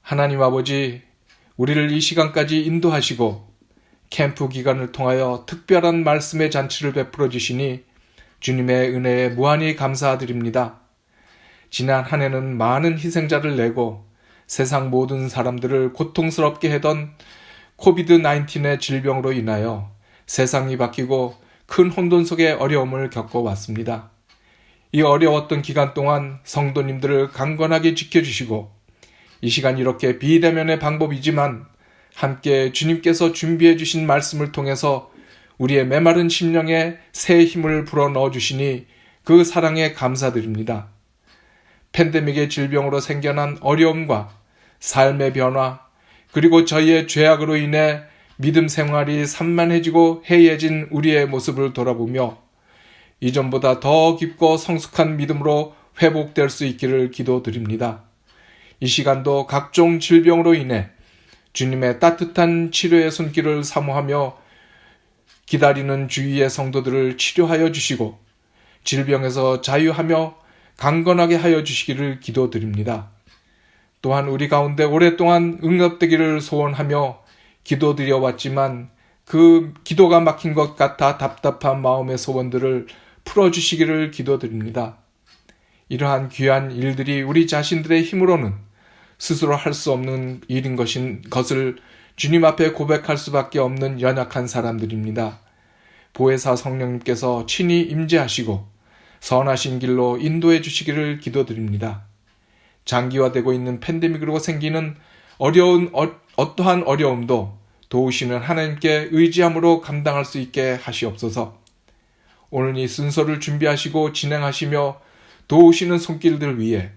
하나님 아버지, 우리를 이 시간까지 인도하시고 캠프 기간을 통하여 특별한 말씀의 잔치를 베풀어 주시니 주님의 은혜에 무한히 감사드립니다. 지난 한 해는 많은 희생자를 내고 세상 모든 사람들을 고통스럽게 하던 코비드-19의 질병으로 인하여 세상이 바뀌고 큰 혼돈 속의 어려움을 겪어왔습니다. 이 어려웠던 기간 동안 성도님들을 강건하게 지켜주시고 이 시간 이렇게 비대면의 방법이지만 함께 주님께서 준비해 주신 말씀을 통해서 우리의 메마른 심령에 새 힘을 불어넣어 주시니 그 사랑에 감사드립니다. 팬데믹의 질병으로 생겨난 어려움과 삶의 변화, 그리고 저희의 죄악으로 인해 믿음 생활이 산만해지고 해이해진 우리의 모습을 돌아보며 이전보다 더 깊고 성숙한 믿음으로 회복될 수 있기를 기도드립니다. 이 시간도 각종 질병으로 인해 주님의 따뜻한 치료의 손길을 사모하며 기다리는 주위의 성도들을 치료하여 주시고 질병에서 자유하며 강건하게 하여 주시기를 기도드립니다. 또한 우리 가운데 오랫동안 응답되기를 소원하며 기도드려왔지만 그 기도가 막힌 것 같아 답답한 마음의 소원들을 풀어주시기를 기도드립니다. 이러한 귀한 일들이 우리 자신들의 힘으로는 스스로 할 수 없는 일인 것을 주님 앞에 고백할 수밖에 없는 연약한 사람들입니다. 보혜사 성령님께서 친히 임재하시고 선하신 길로 인도해 주시기를 기도드립니다. 장기화되고 있는 팬데믹으로 생기는 어떠한 어려움도 도우시는 하나님께 의지함으로 감당할 수 있게 하시옵소서. 오늘 이 순서를 준비하시고 진행하시며 도우시는 손길들 위에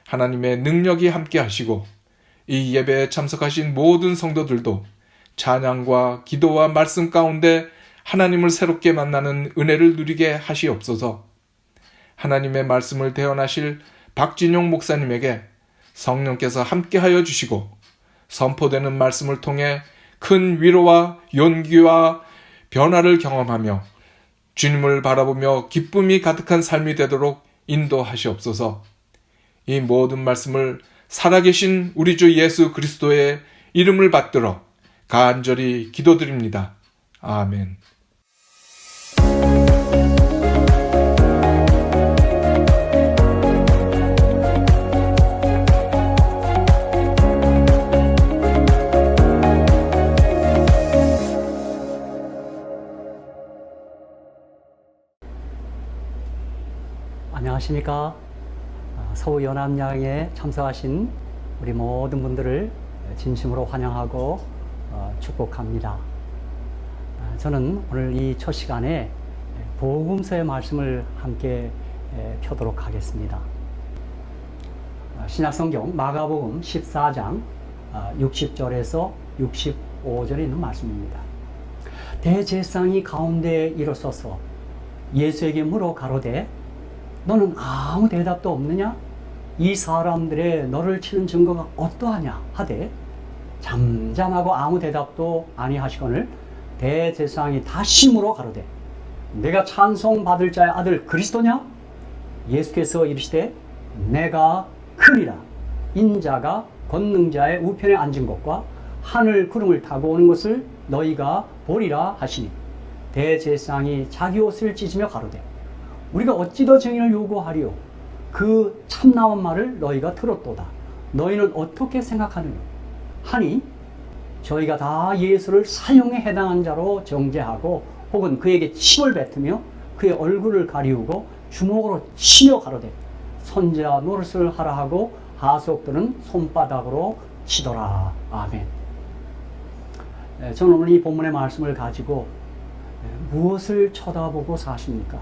하나님의 능력이 함께 하시고 이 예배에 참석하신 모든 성도들도 찬양과 기도와 말씀 가운데 하나님을 새롭게 만나는 은혜를 누리게 하시옵소서. 하나님의 말씀을 대언하실 박진용 목사님에게 성령께서 함께하여 주시고 선포되는 말씀을 통해 큰 위로와 용기와 변화를 경험하며 주님을 바라보며 기쁨이 가득한 삶이 되도록 인도하시옵소서. 이 모든 말씀을 살아계신 우리 주 예수 그리스도의 이름을 받들어 간절히 기도드립니다. 아멘. 안녕하십니까. 서울연합야에 참석하신 우리 모든 분들을 진심으로 환영하고 축복합니다. 저는 오늘 이 첫 시간에 복음서의 말씀을 함께 펴도록 하겠습니다. 신약성경 마가복음 14장 60절에서 65절에 있는 말씀입니다. 대제사장이 가운데 일어서서 예수에게 물어 가로되 너는 아무 대답도 없느냐? 이 사람들의 너를 치는 증거가 어떠하냐? 하되 잠잠하고 아무 대답도 아니하시거늘 대제사장이 다시 물어 가로되 내가 찬송받을 자의 아들 그리스도냐? 예수께서 이르시되 내가 크리라. 인자가 권능자의 우편에 앉은 것과 하늘 구름을 타고 오는 것을 너희가 보리라 하시니 대제사장이 자기 옷을 찢으며 가로되 우리가 어찌 더 증인을 요구하리요? 그 참나온 말을 너희가 들었도다. 너희는 어떻게 생각하느냐? 하니 저희가 다 예수를 사형에 해당한 자로 정죄하고 혹은 그에게 침을 뱉으며 그의 얼굴을 가리우고 주먹으로 치며 가로되 선지자 노릇을 하라 하고 하속들은 손바닥으로 치더라. 아멘. 저는 오늘 이 본문의 말씀을 가지고 무엇을 쳐다보고 사십니까?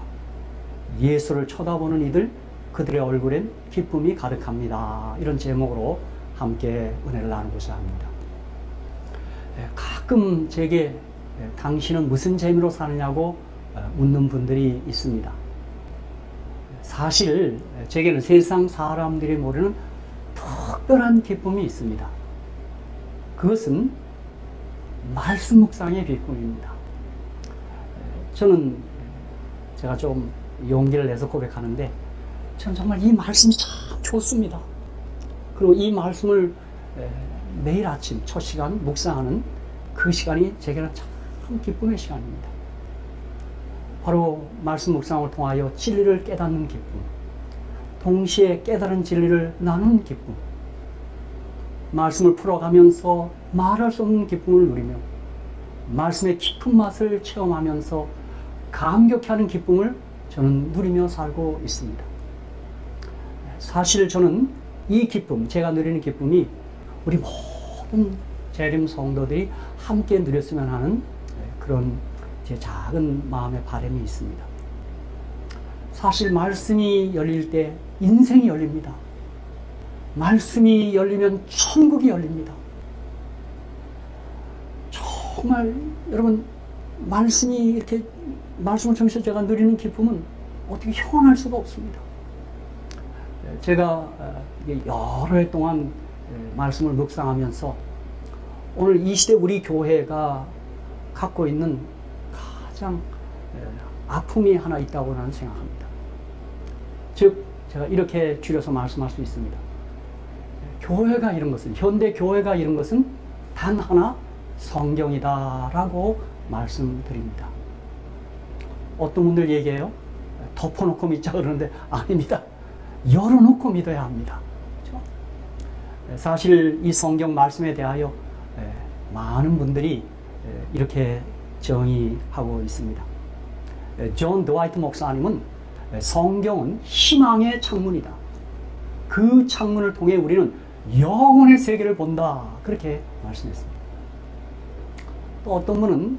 예수를 쳐다보는 이들, 그들의 얼굴엔 기쁨이 가득합니다. 이런 제목으로 함께 은혜를 나누고자 합니다. 가끔 제게 당신은 무슨 재미로 사느냐고 묻는 분들이 있습니다. 사실 제게는 세상 사람들이 모르는 특별한 기쁨이 있습니다. 그것은 말씀 묵상의 기쁨입니다. 저는 제가 좀 용기를 내서 고백하는데 저는 정말 이 말씀이 참 좋습니다. 그리고 이 말씀을 매일 아침 첫 시간 묵상하는 그 시간이 제게는 참 기쁨의 시간입니다. 바로 말씀 묵상을 통하여 진리를 깨닫는 기쁨, 동시에 깨달은 진리를 나누는 기쁨, 말씀을 풀어가면서 말할 수 없는 기쁨을 누리며 말씀의 깊은 맛을 체험하면서 감격해하는 기쁨을 저는 누리며 살고 있습니다. 사실 저는 이 기쁨, 제가 누리는 기쁨이 우리 모든 재림 성도들이 함께 누렸으면 하는 그런 제 작은 마음의 바람이 있습니다. 사실 말씀이 열릴 때 인생이 열립니다. 말씀이 열리면 천국이 열립니다. 정말 여러분, 말씀이 이렇게 말씀을 통해서 제가 누리는 기쁨은 어떻게 형언할 수가 없습니다. 제가 여러 해 동안 말씀을 묵상하면서 오늘 이 시대 우리 교회가 갖고 있는 가장 아픔이 하나 있다고 나는 생각합니다. 즉 제가 이렇게 줄여서 말씀할 수 있습니다. 교회가 이런 것은, 현대 교회가 이런 것은 단 하나 성경이다라고 말씀드립니다. 어떤 분들 얘기해요. 덮어놓고 믿자 그러는데 아닙니다. 열어놓고 믿어야 합니다. 그렇죠? 사실 이 성경 말씀에 대하여 많은 분들이 이렇게 정의하고 있습니다. 존 드와이트 목사님은 성경은 희망의 창문이다. 그 창문을 통해 우리는 영혼의 세계를 본다. 그렇게 말씀했습니다. 또 어떤 분은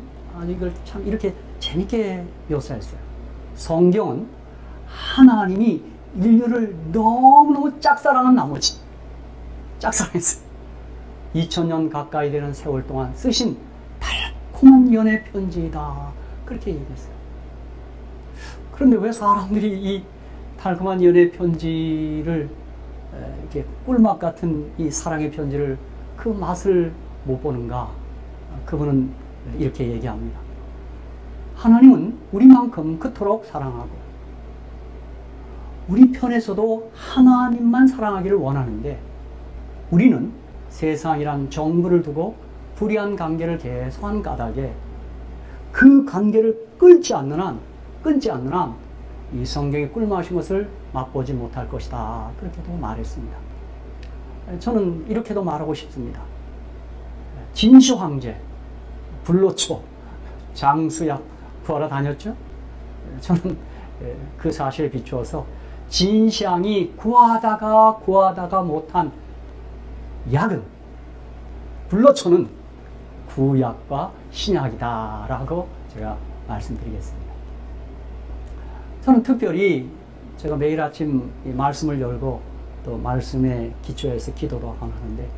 이걸 참 이렇게 재밌게 묘사했어요. 성경은 하나님이 인류를 너무너무 짝사랑한 나머지 짝사랑했어요. 2000년 가까이 되는 세월 동안 쓰신 달콤한 연애 편지이다. 그렇게 얘기했어요. 그런데 왜 사람들이 이 달콤한 연애 편지를 이렇게 꿀맛 같은 이 사랑의 편지를 그 맛을 못 보는가? 그분은 이렇게 얘기합니다. 하나님은 우리만큼 그토록 사랑하고 우리 편에서도 하나님만 사랑하기를 원하는데 우리는 세상이란 정부를 두고 불의한 관계를 계속한 까닭에 그 관계를 끊지 않는 한 이 성경의 꿀맛인 것을 맛보지 못할 것이다. 그렇게도 말했습니다. 저는 이렇게도 말하고 싶습니다. 진시 황제, 불로초, 장수약 구하러 다녔죠? 저는 그 사실에 비추어서 진시황이 구하다가 못한 약은, 불로초는 구약과 신약이다라고 제가 말씀드리겠습니다. 저는 특별히 제가 매일 아침 이 말씀을 열고 또 말씀에 기초해서 기도도 하는데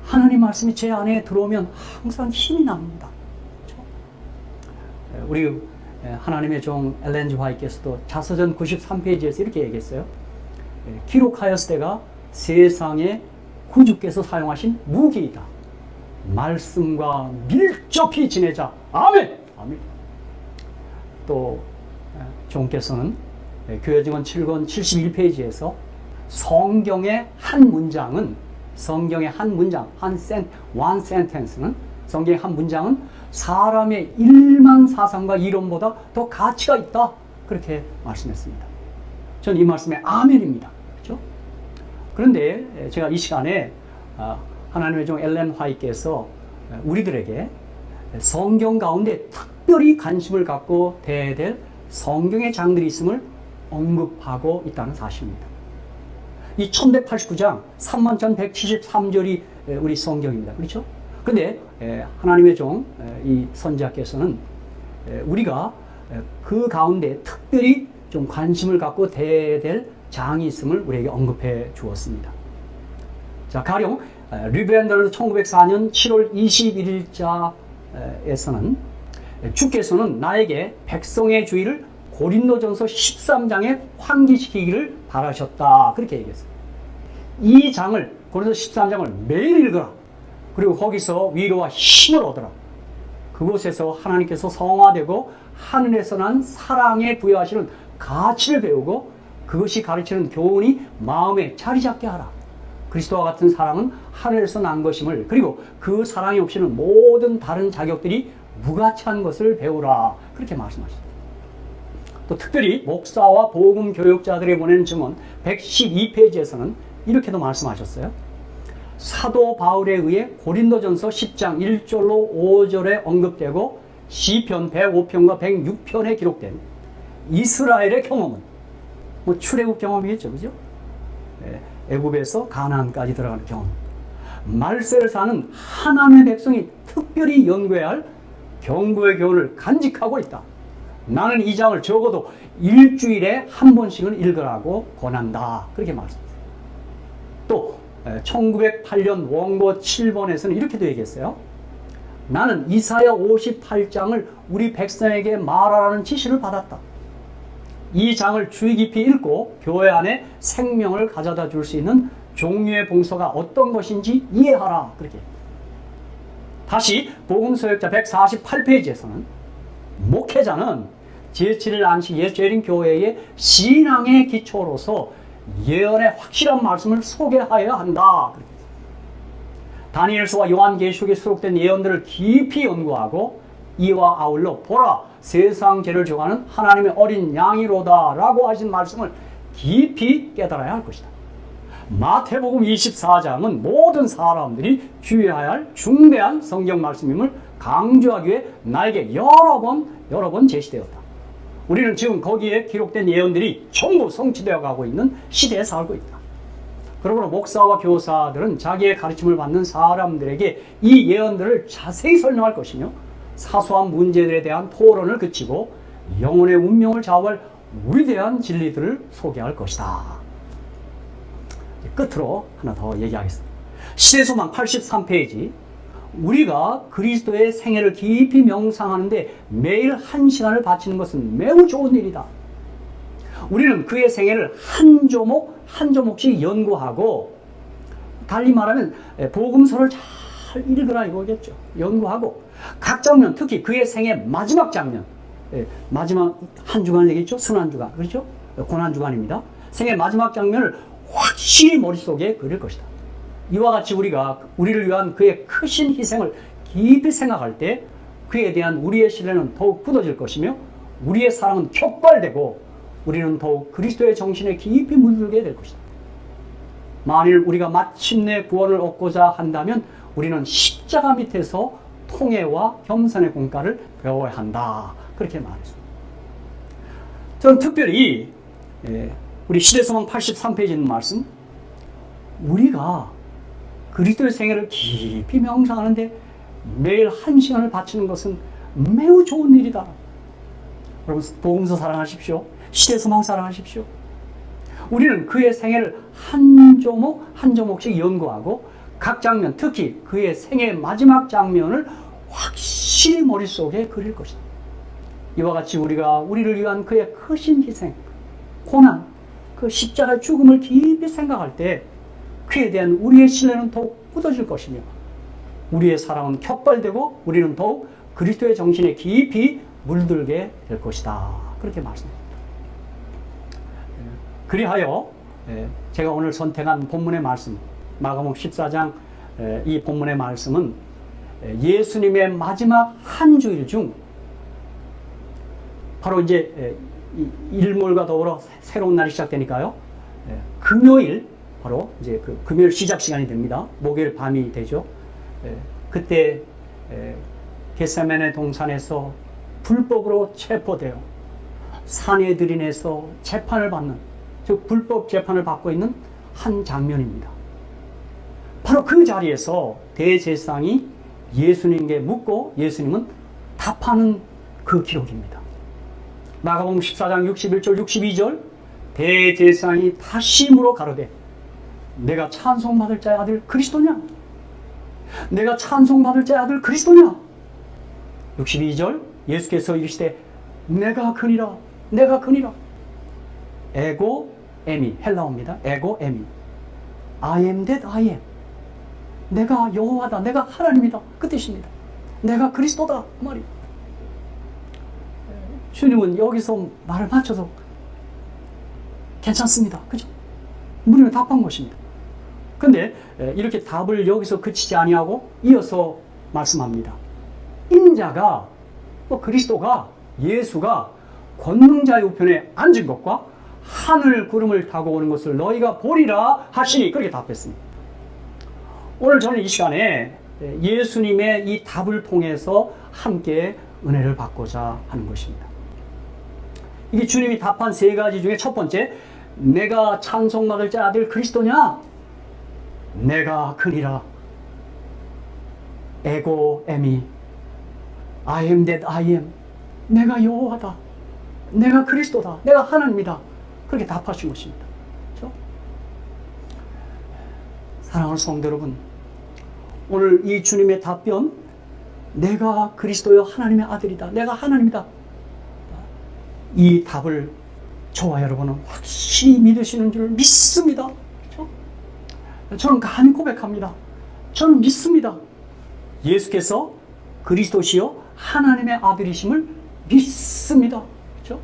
하나님 말씀이 제 안에 들어오면 항상 힘이 납니다. 그렇죠? 우리 하나님의 종 엘렌 G. 화이트께서도 자서전 93페이지에서 이렇게 얘기했어요. 기록하였을 때가 세상에 구주께서 사용하신 무기이다. 말씀과 밀접히 지내자. 아멘! 아멘. 또 종께서는 교회 증언 7권 71페이지에서 성경의 한 문장, one sentence는, 성경의 한 문장은 사람의 일만 사상과 이론보다 더 가치가 있다. 그렇게 말씀했습니다. 저는 이 말씀에 아멘입니다. 그렇죠? 그런데 제가 이 시간에 하나님의 종 엘렌 화이트께서 우리들에게 성경 가운데 특별히 관심을 갖고 대해야 될 성경의 장들이 있음을 언급하고 있다는 사실입니다. 이 1189장 3173절이 우리 성경입니다. 그렇죠? 근데 하나님의 종 이 선지자께서는 우리가 그 가운데 특별히 좀 관심을 갖고 대해야 될 장이 있음을 우리에게 언급해 주었습니다. 자, 가령 리브랜더드 1904년 7월 21일자에서는 주께서는 나에게 백성의 주의를 고린도전서 13장에 환기시키기를 바라셨다. 그렇게 얘기했어요. 이 장을, 고린도서 13장을 매일 읽어라. 그리고 거기서 위로와 힘을 얻어라. 그곳에서 하나님께서 성화되고 하늘에서 난 사랑에 부여하시는 가치를 배우고 그것이 가르치는 교훈이 마음에 자리 잡게 하라. 그리스도와 같은 사랑은 하늘에서 난 것임을, 그리고 그 사랑이 없이는 모든 다른 자격들이 무가치한 것을 배우라. 그렇게 말씀하셨습니다. 또 특별히 목사와 복음 교육자들이 보내는 증언 112페이지에서는 이렇게도 말씀하셨어요. 사도 바울에 의해 고린도전서 10장 1절로 5절에 언급되고 시편 105편과 106편에 기록된 이스라엘의 경험은 출애굽 경험이겠죠, 그죠? 애굽에서 가나안까지 들어가는 경험, 말세를 사는 하나님의 백성이 특별히 연구해야 할 경고의 교훈을 간직하고 있다. 나는 이 장을 적어도 일주일에 한 번씩은 읽으라고 권한다. 그렇게 말씀했어요. 또 1908년 원고 7번에서는 이렇게도 얘기했어요. 나는 이사야 58장을 우리 백성에게 말하라는 지시를 받았다. 이 장을 주의 깊이 읽고 교회 안에 생명을 가져다 줄 수 있는 종류의 봉사가 어떤 것인지 이해하라. 그렇게. 다시 복음서역자 148페이지에서는 목회자는 제7일 안식 예수재림 교회의 신앙의 기초로서 예언의 확실한 말씀을 소개하여야 한다. 다니엘서와 요한계시록에 수록된 예언들을 깊이 연구하고 이와 아울러 보라 세상 죄를 져가는 하나님의 어린 양이로다 라고 하신 말씀을 깊이 깨달아야 할 것이다. 마태복음 24장은 모든 사람들이 주의해야 할 중대한 성경 말씀임을 강조하기 위해 나에게 여러 번 제시되었다. 우리는 지금 거기에 기록된 예언들이 전부 성취되어 가고 있는 시대에 살고 있다. 그러므로 목사와 교사들은 자기의 가르침을 받는 사람들에게 이 예언들을 자세히 설명할 것이며 사소한 문제들에 대한 토론을 그치고 영혼의 운명을 좌우할 위대한 진리들을 소개할 것이다. 끝으로 하나 더 얘기하겠습니다. 시대소망 83페이지. 우리가 그리스도의 생애를 깊이 명상하는데 매일 1시간을 바치는 것은 매우 좋은 일이다. 우리는 그의 생애를 한 조목 한 조목씩 연구하고, 달리 말하면 복음서를 잘 읽으라 이거겠죠. 연구하고 각 장면, 특히 그의 생애 마지막 장면, 마지막 한 주간 얘기죠. 순환주간, 그렇죠? 고난주간입니다. 생애 마지막 장면을 확실히 머릿속에 그릴 것이다. 이와 같이 우리가 우리를 위한 그의 크신 희생을 깊이 생각할 때 그에 대한 우리의 신뢰는 더욱 굳어질 것이며 우리의 사랑은 격발되고 우리는 더욱 그리스도의 정신에 깊이 물들게 될 것이다. 만일 우리가 마침내 구원을 얻고자 한다면 우리는 십자가 밑에서 통회와 겸손의 공과를 배워야 한다. 그렇게 말했습니다. 저는 특별히 우리 시대소망 83페이지에 있는 말씀, 우리가 그리스도의 생애를 깊이 명상하는데 매일 1시간을 바치는 것은 매우 좋은 일이다. 여러분, 복음서 사랑하십시오. 시대소망 사랑하십시오. 우리는 그의 생애를 한 조목 한 조목씩 연구하고 각 장면, 특히 그의 생애의 마지막 장면을 확실히 머릿속에 그릴 것이다. 이와 같이 우리가 우리를 위한 그의 크신 희생, 고난, 그 십자가의 죽음을 깊이 생각할 때 그에 대한 우리의 신뢰는 더욱 굳어질 것이며 우리의 사랑은 격발되고 우리는 더욱 그리스도의 정신에 깊이 물들게 될 것이다. 그렇게 말씀합니다. 그리하여 제가 오늘 선택한 본문의 말씀, 마가복음 14장 이 본문의 말씀은 예수님의 마지막 한 주일 중 바로 이제 일몰과 더불어 새로운 날이 시작되니까요. 금요일, 바로 이제 그 금요일 시작 시간이 됩니다. 목요일 밤이 되죠. 그때 겟세마네 동산에서 불법으로 체포되어 산헤드린에서 재판을 받는, 즉 불법 재판을 받고 있는 한 장면입니다. 바로 그 자리에서 대제사장이 예수님께 묻고 예수님은 답하는 그 기록입니다. 마가복음 14장 61절 62절, 대제사장이 다시 물어 가로되 내가 찬송받을 자의 아들 그리스도냐? 내가 찬송받을 자의 아들 그리스도냐? 62절, 예수께서 이르시되 내가 그니라, 내가 그니라. 에고 에미, 헬라어입니다. 에고 에미, I am that I am. 내가 여호와다, 내가 하나님이다, 그 뜻입니다. 내가 그리스도다, 그 말이. 주님은 여기서 말을 맞춰도 괜찮습니다, 그죠? 우리는 답한 것입니다. 근데 이렇게 답을 여기서 그치지 아니하고 이어서 말씀합니다. 인자가 그리스도가 예수가 권능자의 우편에 앉은 것과 하늘 구름을 타고 오는 것을 너희가 보리라 하시니 그렇게 답했습니다. 오늘 저는 이 시간에 예수님의 이 답을 통해서 함께 은혜를 받고자 하는 것입니다. 이게 주님이 답한 세 가지 중에 첫 번째, 내가 찬송받을 자 아들 그리스도냐? 내가 그니라. 에고 에미 I am that I am. 내가 여호와다. 내가 그리스도다. 내가 하나님이다. 그렇게 답하신 것입니다. 그렇죠? 사랑하는 성도 여러분, 오늘 이 주님의 답변, 내가 그리스도여 하나님의 아들이다. 내가 하나님이다. 이 답을 저와 여러분은 확실히 믿으시는 줄 믿습니다. 그렇죠? 저는 감히 고백합니다. 저는 믿습니다. 예수께서 그리스도시여 하나님의 아들이심을 믿습니다. 그렇죠?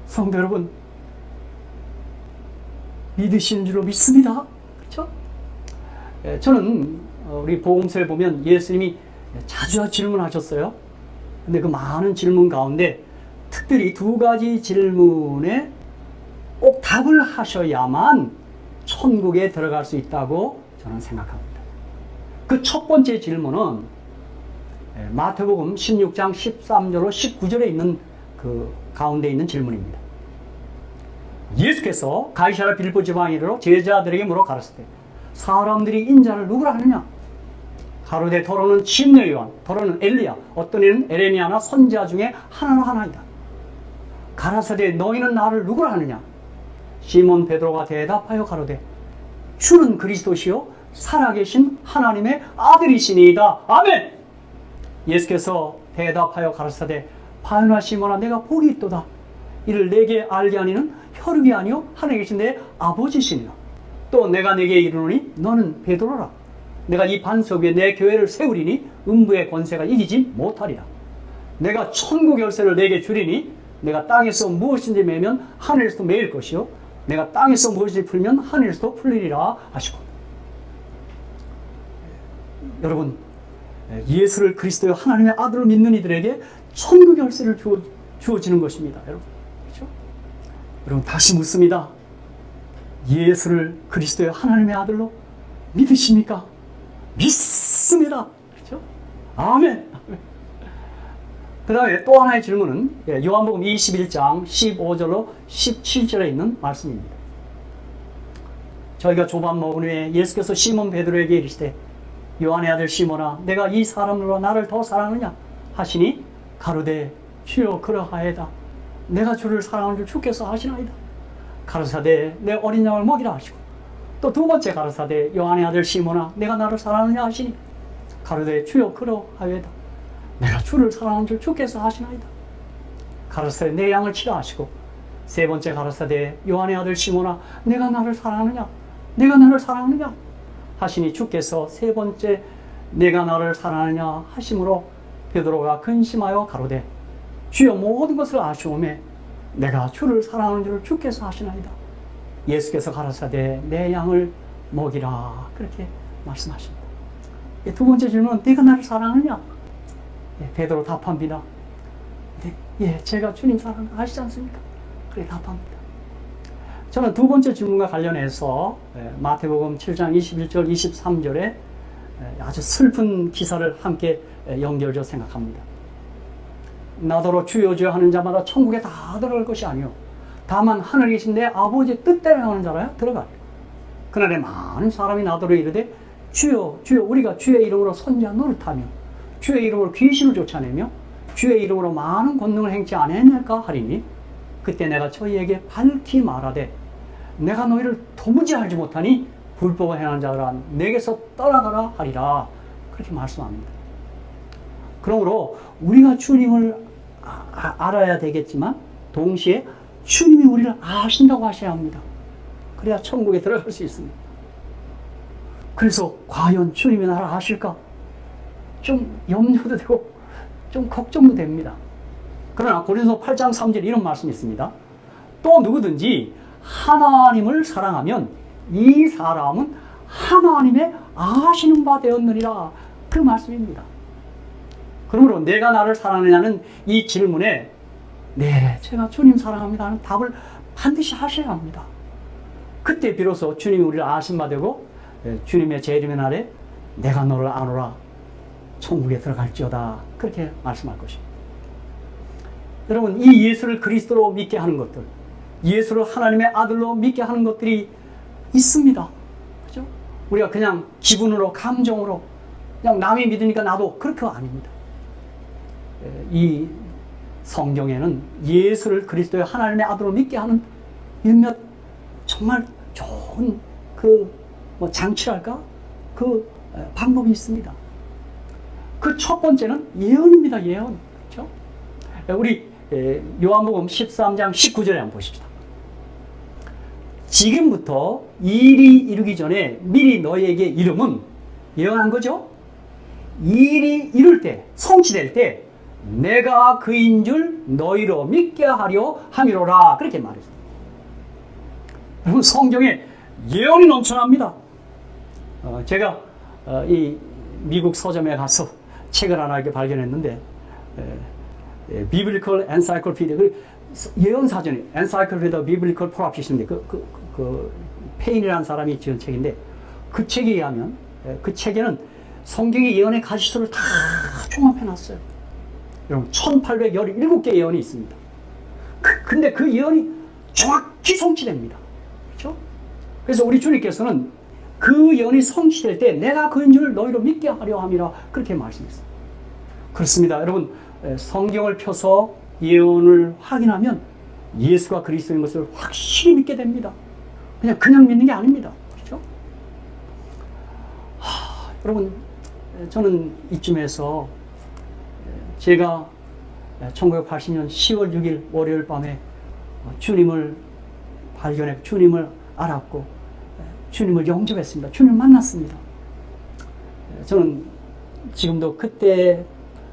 성도 여러분, 믿으시는 줄로 믿습니다. 그렇죠? 저는 우리 복음서에 보면 예수님이 자주 질문하셨어요. 근데 그 많은 질문 가운데 특별히 두 가지 질문에 꼭 답을 하셔야만 천국에 들어갈 수 있다고 저는 생각합니다. 그 첫 번째 질문은 마태복음 16장 13절로 19절에 있는 그 가운데 있는 질문입니다. 예수께서 가이사랴 빌보 지방에 이르러 제자들에게 물어 가르치되 사람들이 인자를 누구라 하느냐? 가로되 더러는 침례 요한, 더러는 엘리야, 어떤 이는 에레미야나 선지자 중에 하나나 하나이다. 가라사대 너희는 나를 누구라 하느냐? 시몬 베드로가 대답하여 가로되 주는 그리스도시요 살아계신 하나님의 아들이시니이다. 아멘. 예수께서 대답하여 가라사대 바요나 시몬아 내가 복이 있도다. 이를 내게 알게 하니는 혈육이 아니요 하늘에 계신 내 아버지시니라. 또 내가 내게 이르노니 너는 베드로라. 내가 이 반석 위에 내 교회를 세우리니 음부의 권세가 이기지 못하리라. 내가 천국 열쇠를 내게 주리니 내가 땅에서 무엇인지 매면 하늘에서도 매일 것이요 내가 땅에서 무엇인지 풀면 하늘에서도 풀리리라 하시고. 여러분, 예수를 그리스도의 하나님의 아들을 믿는 이들에게 천국 열쇠를 주어지는 것입니다. 여러분, 그렇죠? 여러분, 다시 묻습니다. 예수를 그리스도의 하나님의 아들로 믿으십니까? 믿습니다. 그렇죠? 아멘. 그 다음에 또 하나의 질문은 요한복음 21장 15절로 17절에 있는 말씀입니다. 저희가 조반 먹은 후에 예수께서 시몬 베드로에게 이르시되 요한의 아들 시몬아 내가 이 사람으로 나를 더 사랑하느냐 하시니 가로되 주여 그러하에다. 내가 주를 사랑하는 줄 주께서 아시나이다. 가르사대 내 어린 양을 먹이라 하시고 또 두 번째 가르사대 요한의 아들 시몬아 내가 나를 사랑하느냐 하시니 가로되 주여 그러하에다. 내가 주를 사랑하는 줄 주께서 아시나이다. 가르사대 내 양을 치라 하시고 세 번째 가르사대 요한의 아들 시몬아 내가 나를 사랑하느냐 내가 나를 사랑하느냐 하시니 주께서 세 번째 내가 나를 사랑하느냐 하심으로 베드로가 근심하여 가로되 주여 모든 것을 아시오매 내가 주를 사랑하는 줄 주께서 아시나이다. 예수께서 가라사대 내 양을 먹이라 그렇게 말씀하십니다. 두 번째 질문은 내가 나를 사랑하느냐? 베드로 답합니다. 예, 제가 주님 사랑 아시지 않습니까? 그렇게 답합니다. 저는 두 번째 질문과 관련해서 마태복음 7장 21절 23절에 아주 슬픈 기사를 함께 연결져 생각합니다. 나더러 주여 주여 하는 자마다 천국에 다 들어갈 것이 아니요 다만 하늘에 계신 내 아버지의 뜻대로 하는 자라야 들어가리라. 그날에 많은 사람이 나더러 이르되 주여 주여 우리가 주의 이름으로 선지자 노릇하며 주의 이름으로 귀신을 쫓아내며 주의 이름으로 많은 권능을 행치 아니했나이까 하리니 그때 내가 저희에게 밝히 말하되 내가 너희를 도무지 알지 못하니 불법을 행하는 자들아 내게서 떠나가라 하리라. 그렇게 말씀합니다. 그러므로 우리가 주님을 알아야 되겠지만 동시에 주님이 우리를 아신다고 하셔야 합니다. 그래야 천국에 들어갈 수 있습니다. 그래서 과연 주님이 나를 아실까? 좀 염려도 되고 좀 걱정도 됩니다. 그러나 고린도서 8장 3절 이런 말씀이 있습니다. 또 누구든지 하나님을 사랑하면 이 사람은 하나님의 아시는 바 되었느니라. 그 말씀입니다. 그러므로 내가 나를 사랑하느냐는 이 질문에 네, 제가 주님 사랑합니다 하는 답을 반드시 하셔야 합니다. 그때 비로소 주님이 우리를 아신 바 되고 주님의 재림의 날에 내가 너를 아노라 천국에 들어갈지어다 그렇게 말씀할 것입니다. 여러분, 이 예수를 그리스도로 믿게 하는 것들, 예수를 하나님의 아들로 믿게 하는 것들이 있습니다. 그죠? 우리가 그냥 기분으로, 감정으로, 그냥 남이 믿으니까 나도, 그렇게 아닙니다. 이 성경에는 예수를 그리스도의 하나님의 아들로 믿게 하는 몇몇 정말 좋은 장치랄까? 그 방법이 있습니다. 그 첫 번째는 예언입니다. 예언. 그렇죠? 우리 요한복음 13장 19절에 한번 보십시다. 지금부터 일이 이루기 전에 미리 너희에게 이름은 예언한 거죠. 일이 이룰 때, 성취될 때 내가 그인 줄 너희로 믿게 하려 함이로라. 그렇게 말했습니다. 여러분, 성경에 예언이 넘쳐납니다. 제가 이 미국 서점에 가서 책을 하나 이렇게 발견했는데 비블리컬 엔사이클피디아, 예언 사전이 엔사이클피디아 비블리컬 프로피시인데 그 페인이라는 사람이 지은 책인데, 그 책에 의하면 그 책에는 성경의 예언의 가지수를 다 종합해놨어요. 여러분, 1817개 예언이 있습니다. 근데 그 예언이 정확히 성취됩니다. 그렇죠? 그래서 우리 주님께서는 그 예언이 성취될 때 내가 그인 줄 너희로 믿게 하려 함이라 그렇게 말씀했어요. 그렇습니다. 여러분, 성경을 펴서 예언을 확인하면 예수가 그리스도인 것을 확실히 믿게 됩니다. 그냥 믿는 게 아닙니다. 그렇죠? 여러분, 저는 이쯤에서 제가 1980년 10월 6일 월요일 밤에 주님을 발견했고 주님을 알았고 주님을 영접했습니다. 주님을 만났습니다. 저는 지금도 그때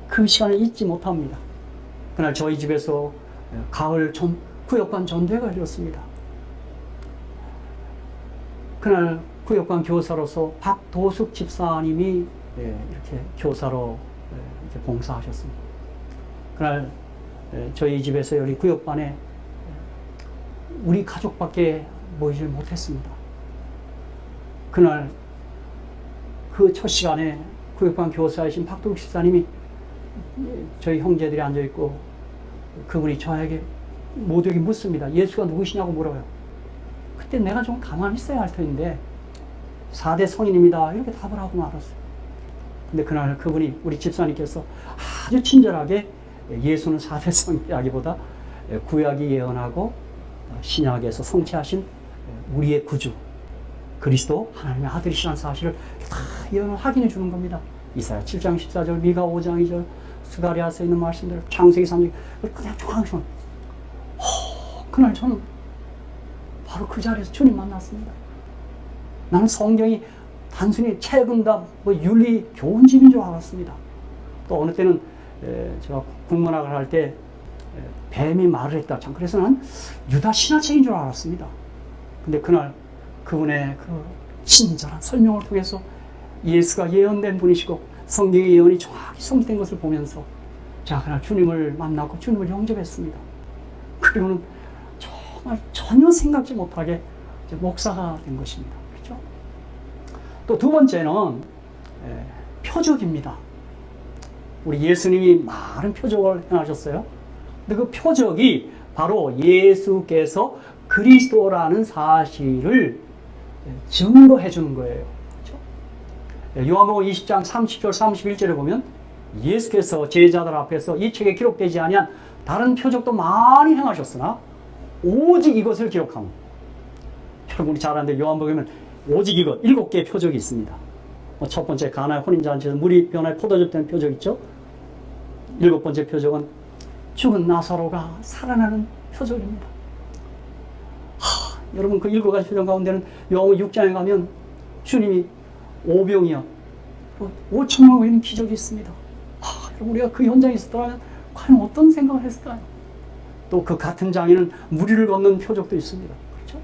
그 시간을 잊지 못합니다. 그날 저희 집에서 가을 구역관 전도회가 열렸습니다. 그날 구역관 교사로서 박도숙 집사님이 이렇게 교사로 이렇게 봉사하셨습니다. 그날 저희 집에서 여기 구역반에 우리 가족밖에 모이지 못했습니다. 그날 그 첫 시간에 구역반 교사이신 박도숙 집사님이 저희 형제들이 앉아있고 그분이 저에게 모두에게 묻습니다. 예수가 누구시냐고 물어요. 그때 내가 좀 가만히 있어야 할 텐데 4대 성인입니다. 이렇게 답을 하고 말았어요. 근데 그날 그분이 우리 집사님께서 아주 친절하게 예수는 4대 성이라기보다 구약이 예언하고 신약에서 성취하신 우리의 구주 그리스도 하나님의 아들이시라는 사실을 다 예언을 확인해 주는 겁니다. 이사야 7장 14절, 미가 5장 2절, 스가랴서에 있는 말씀들, 창세기 3장 그냥 정확히 그날 저는 바로 그 자리에서 주님 만났습니다. 나는 성경이 단순히 책임다 윤리 교훈집인 줄 알았습니다. 또 어느 때는 제가 국문학을 할 때 뱀이 말을 했다. 참 그래서 난 유다 신화책인 줄 알았습니다. 근데 그날 그분의 그 친절한 설명을 통해서 예수가 예언된 분이시고 성경의 예언이 정확히 성취된 것을 보면서 제가 그날 주님을 만났고 주님을 영접했습니다. 그리고는 정말 전혀 생각지 못하게 이제 목사가 된 것입니다. 그렇죠? 또 두 번째는 표적입니다. 우리 예수님이 많은 표적을 행하셨어요. 근데 그 표적이 바로 예수께서 그리스도라는 사실을 증거해 주는 거예요. 그렇죠? 요한복음 20장 30절 31절에 보면 예수께서 제자들 앞에서 이 책에 기록되지 아니한 다른 표적도 많이 행하셨으나 오직 이것을 기록하면, 여러분이 잘 아는데 요한복음에는 오직 이것 7개의 표적이 있습니다. 첫 번째 가나의 혼인잔치에서 물이 변화에 포도즙 된 표적 있죠. 7번째 표적은 죽은 나사로가 살아나는 표적입니다. 여러분 그 7가지 표적 가운데는 요한복음 6장에 가면 주님이 오병이어 5천만 모이는 기적이 있습니다. 여러분 우리가 그 현장에 있었다면 과연 어떤 생각을 했을까요? 또 그 같은 장에는 무리를 걷는 표적도 있습니다. 그렇죠?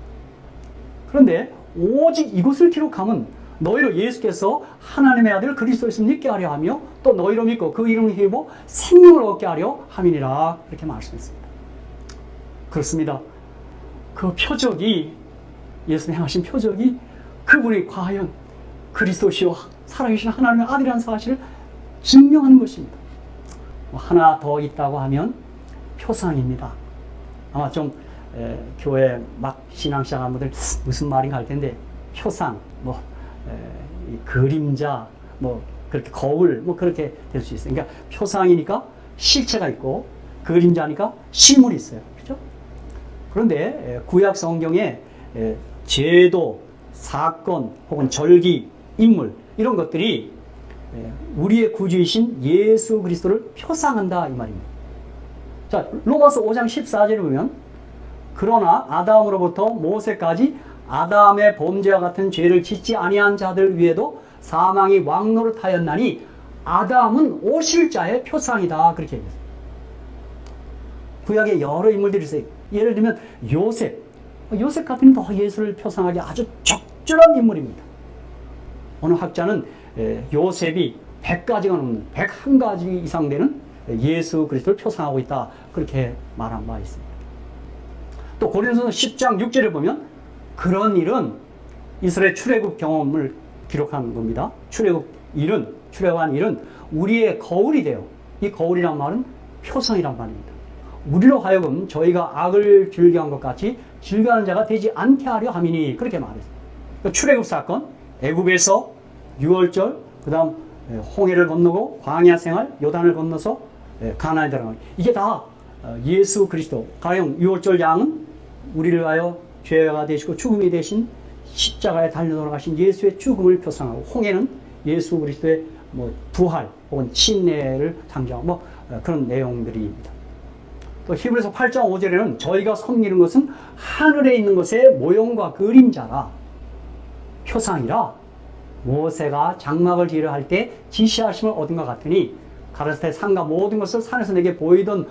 그런데 오직 이것을 기록함은 너희로 예수께서 하나님의 아들 그리스도를 믿게 하려 하며 또 너희로 믿고 그 이름을 힘입어 생명을 얻게 하려 함이니라. 이렇게 말씀했습니다. 그렇습니다. 그 표적이, 예수님 행하신 표적이 그분이 과연 그리스도시요 살아계신 하나님의 아들이라는 사실을 증명하는 것입니다. 하나 더 있다고 하면 표상입니다. 아마 좀 교회 막 신앙 시작한 분들 무슨 말인가 할 텐데, 표상, 그림자, 그렇게 거울, 그렇게 될 수 있어요. 그러니까 표상이니까 실체가 있고 그림자니까 실물이 있어요. 그렇죠? 그런데 구약 성경에 제도, 사건 혹은 절기, 인물 이런 것들이 우리의 구주이신 예수 그리스도를 표상한다 이 말입니다. 자, 로마서 5장 14절에 보면 그러나 아담으로부터 모세까지 아담의 범죄와 같은 죄를 짓지 아니한 자들 위에도 사망이 왕노릇하였나니 아담은 오실 자의 표상이다. 그렇게 얘기했어요. 구약에 여러 인물들이 있어요. 예를 들면 요셉 같은 더 예수를 표상하기 아주 적절한 인물입니다. 어느 학자는 요셉이 100가지가 넘는 101가지 이상 되는 예수 그리스도를 표상하고 있다. 그렇게 말한 바 있습니다. 또 고린도서 10장 6절에 보면 그런 일은 이스라엘 출애굽 경험을 기록한 겁니다. 출애굽한 일은 우리의 거울이 되어, 이 거울이란 말은 표상이란 말입니다. 우리로 하여금 저희가 악을 즐겨한 것 같이 즐겨하는 자가 되지 않게 하려 함이니, 그렇게 말했어요. 그러니까 출애굽 사건, 애굽에서 유월절, 그 다음 홍해를 건너고 광야 생활, 요단을 건너서 가나안에 들어가는, 이게 다 예수 그리스도, 가령 유월절 양은 우리를 위하여 죄가 되시고 죽음이 되신 십자가에 달려 돌아가신 예수의 죽음을 표상하고, 홍해는 예수 그리스도의 부활 혹은 침례를 상징하고 그런 내용들입니다. 또 히브리서 8장 5절에는 저희가 섬기는 것은 하늘에 있는 것의 모형과 그림자라, 표상이라 모세가 장막을 지으려 할 때 지시하심을 얻은 것 같으니 가라사대 산과 모든 것을 산에서 내게 보이던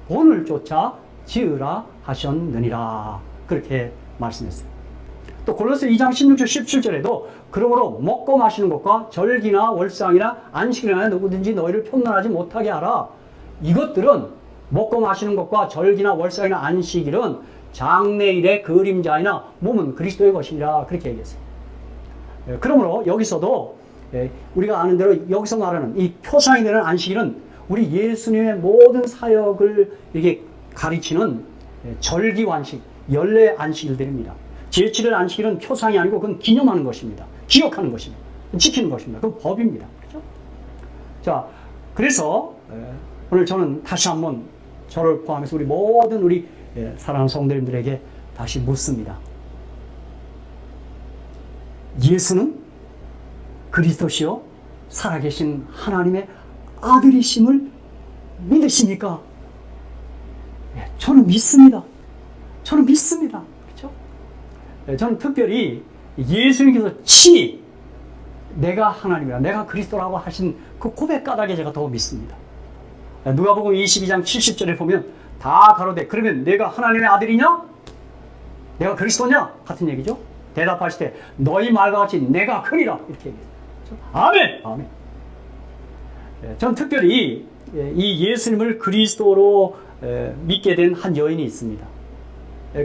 본을 쫓아 지으라 하셨느니라. 그렇게 말씀했어요. 또 골로새 2장 16절 17절에도 그러므로 먹고 마시는 것과 절기나 월상이나 안식일이나 누구든지 너희를 편만하지 못하게 하라. 이것들은 먹고 마시는 것과 절기나 월상이나 안식일은 장래일의 그림자이나 몸은 그리스도의 것이니라. 그렇게 얘기했어요. 그러므로 여기서도 우리가 아는 대로 여기서 말하는 이 표상이 되는 안식일은 우리 예수님의 모든 사역을 이렇게 가르치는 절기완식, 연례 안식일들입니다. 제7일 안식일은 표상이 아니고 그건 기념하는 것입니다. 기억하는 것입니다. 지키는 것입니다. 그건 법입니다. 그렇죠? 자, 그래서 오늘 저는 다시 한번 저를 포함해서 우리 모든 우리 사랑하는 성도님들에게 다시 묻습니다. 예수는 그리스도시요 살아계신 하나님의 아들이심을 믿으십니까? 저는 믿습니다. 저는 믿습니다. 그렇죠? 저는 특별히 예수님께서 친히 내가 하나님이라, 내가 그리스도라고 하신 그 고백 까닭에 제가 더 믿습니다. 누가복음 22장 70절에 보면 다 가로되 그러면 내가 하나님의 아들이냐? 내가 그리스도냐? 같은 얘기죠. 대답하실 때 너희 말과 같이 내가 그리라 이렇게 얘기해요. 아멘! 아멘. 전 특별히 이 예수님을 그리스도로 믿게 된 한 여인이 있습니다.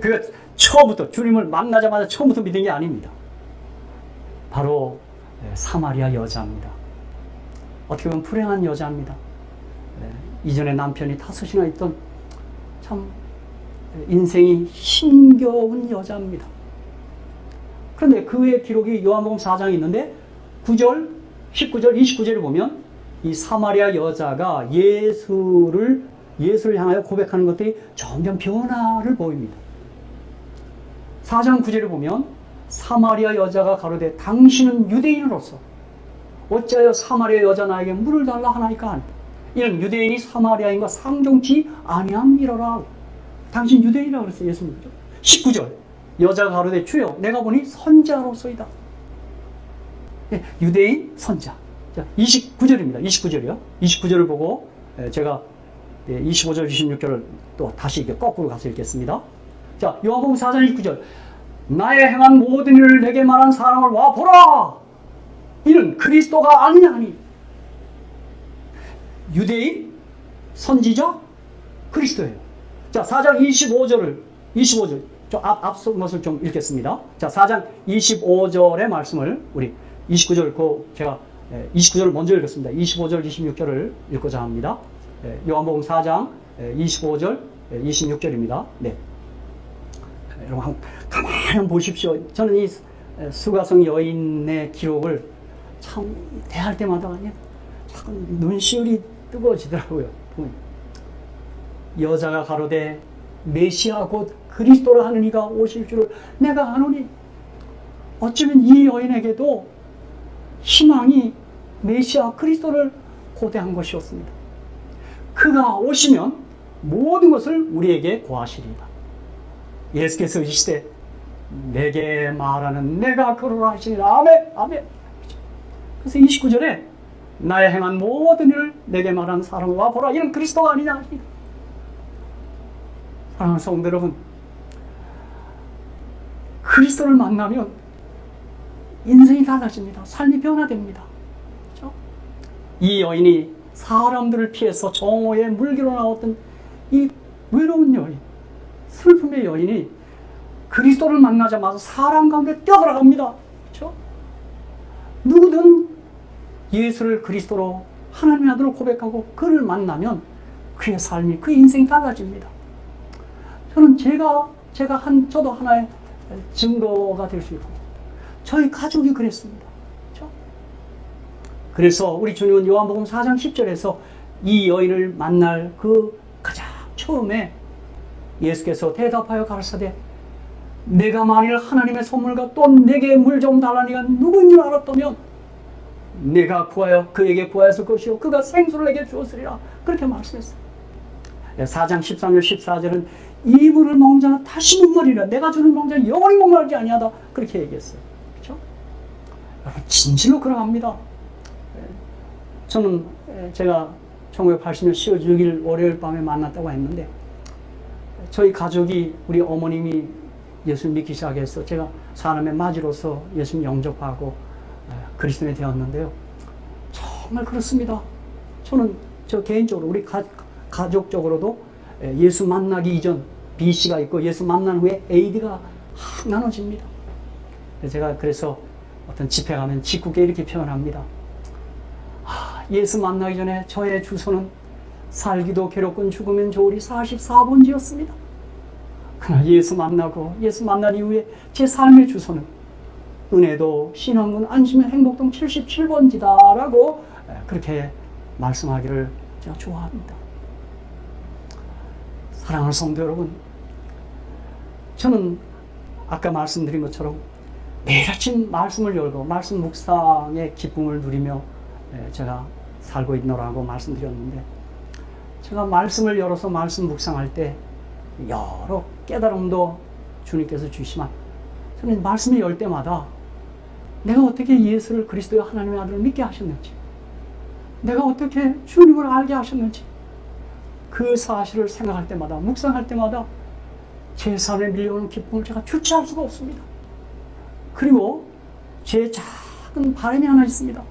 그가 처음부터 주님을 만나자마자 처음부터 믿은 게 아닙니다. 바로 사마리아 여자입니다. 어떻게 보면 불행한 여자입니다. 이전에 남편이 5이나 있던 참 인생이 힘겨운 여자입니다. 그런데 그의 기록이 요한복음 4장에 있는데 9절, 19절, 29절을 보면 이 사마리아 여자가 예수를 향하여 고백하는 것들이 점점 변화를 보입니다. 4장 9절을 보면 사마리아 여자가 가로되 당신은 유대인으로서 어찌하여 사마리아 여자 나에게 물을 달라 하나이까? 이는 유대인이 사마리아인과 상종치 아니함이로라. 당신 유대인이라고 그랬어요. 예수님. 19절 여자가 가로되 주여 내가 보니 선자로소이다. 유대인 선자. 자, 29절입니다. 29절이요. 29절을 보고 제가 25절, 26절을 또 다시 거꾸로 가서 읽겠습니다. 자, 요한복음 4장 29절. 나의 행한 모든 일을 내게 말한 사람을 와 보라. 이는 그리스도가 아니냐 하니. 유대인, 선지자, 그리스도예요. 자, 4장 25절. 앞선 것을 좀 읽겠습니다. 자, 4장 25절의 말씀을 우리 29절 먼저 읽겠습니다. 25절, 26절을 읽고자 합니다. 요한복음 4장 25절, 26절입니다. 네. 여러분, 가만히 보십시오. 저는 이 수가성 여인의 기록을 참 대할 때마다 자꾸 눈시울이 뜨거워지더라고요. 여자가 가로되 메시아 곧 그리스도라 하는 이가 오실 줄을 내가 아노니. 어쩌면 이 여인에게도 희망이 메시아 그리스도를 고대한 것이었습니다. 그가 오시면 모든 것을 우리에게 고하시리이다. 예수께서 이시되 내게 말하는 내가 그러라 하시니라. 아멘, 아멘. 그래서 29절에 나의 행한 모든 일을 내게 말하는 사람을 와 보라. 이는 그리스도가 아니냐 하시니라. 사랑하는 성도 여러분, 그리스도를 만나면 인생이 달라집니다. 삶이 변화됩니다. 그렇죠? 이 여인이 사람들을 피해서 정오의 물기로 나왔던 이 외로운 여인, 슬픔의 여인이 그리스도를 만나자마자 사람 가운데 뛰어들어갑니다. 그렇죠? 누구든 예수를 그리스도로 하나님의 아들을 고백하고 그를 만나면 그의 삶이, 그의 인생이 달라집니다. 저는 저도 하나의 증거가 될 수 있고, 저희 가족이 그랬습니다. 그렇죠? 그래서 우리 주님은 요한복음 4장 10절에서 이 여인을 만날 그 가장 처음에 예수께서 대답하여 가라사대 내가 만일 하나님의 선물과 또 내게 물 좀 달라는 이가 누구인 줄 알았다면 내가 그에게 구하였을 것이요 그가 생수를 내게 주었으리라. 그렇게 말씀했어요. 4장 13절 14절은 이 물을 먹는 자는 다시 목마르리라. 내가 주는 먹는 자는 영원히 목마르지 아니하다. 그렇게 얘기했어요. 그렇죠? 여러분, 진실로 그러합니다. 저는 제가 1980년 10월 6일 월요일 밤에 만났다고 했는데, 저희 가족이, 우리 어머님이 예수 믿기 시작해서 제가 사람의 맞이로서 예수님 영접하고 그리스도인이 되었는데요. 정말 그렇습니다. 저 개인적으로 우리 가족적으로도 예수 만나기 이전 BC가 있고 예수 만난 후에 AD가 나눠집니다. 제가 그래서 어떤 집회 가면 짓궂게 이렇게 표현합니다. 예수 만나기 전에 저의 주소는 살기도 괴롭군 죽으면 좋으리 44번지였습니다. 그러나 예수 만난 이후에 제 삶의 주소는 은혜도 신앙군 안심의 행복동 77번지다라고 그렇게 말씀하기를 제가 좋아합니다. 사랑하는 성도 여러분, 저는 아까 말씀드린 것처럼 매일 아침 말씀을 열고 말씀 묵상의 기쁨을 누리며 제가 살고 있노라고 말씀드렸는데, 제가 말씀을 열어서 말씀 묵상할 때 여러 깨달음도 주님께서 주시지만, 저는 말씀을 열 때마다 내가 어떻게 예수를 그리스도의 하나님의 아들을 믿게 하셨는지, 내가 어떻게 주님을 알게 하셨는지, 그 사실을 생각할 때마다, 묵상할 때마다 제 삶에 밀려오는 기쁨을 제가 주체할 수가 없습니다. 그리고 제 작은 바람이 하나 있습니다.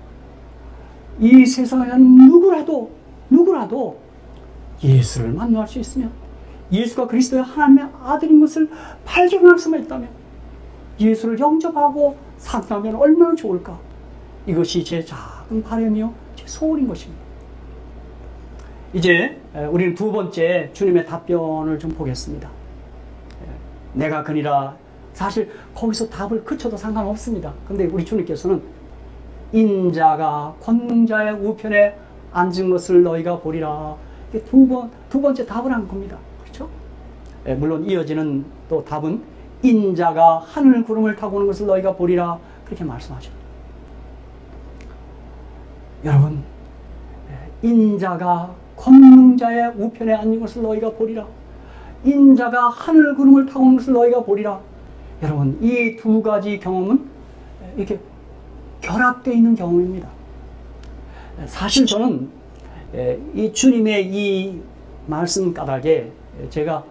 이 세상에 누구라도 예수를 만날 수 있으면, 예수가 그리스도의 하나님의 아들인 것을 발견할 수만 있다면, 예수를 영접하고 산다면 얼마나 좋을까. 이것이 제 작은 바람이요 제 소원인 것입니다. 이제 우리는 두 번째 주님의 답변을 좀 보겠습니다. 내가 그니라. 사실 거기서 답을 그쳐도 상관없습니다. 근데 우리 주님께서는 인자가 권능자의 우편에 앉은 것을 너희가 보리라. 이게 두 번째 답을 한 겁니다. 그렇죠? 물론 이어지는 또 답은 인자가 하늘 구름을 타고 오는 것을 너희가 보리라. 그렇게 말씀하죠. 여러분, 인자가 권능자의 우편에 앉은 것을 너희가 보리라. 인자가 하늘 구름을 타고 오는 것을 너희가 보리라. 여러분, 이 두 가지 경험은 이렇게 결합되어 있는 경험입니다. 사실 저는 이 주님의 이 말씀 까닭에 제가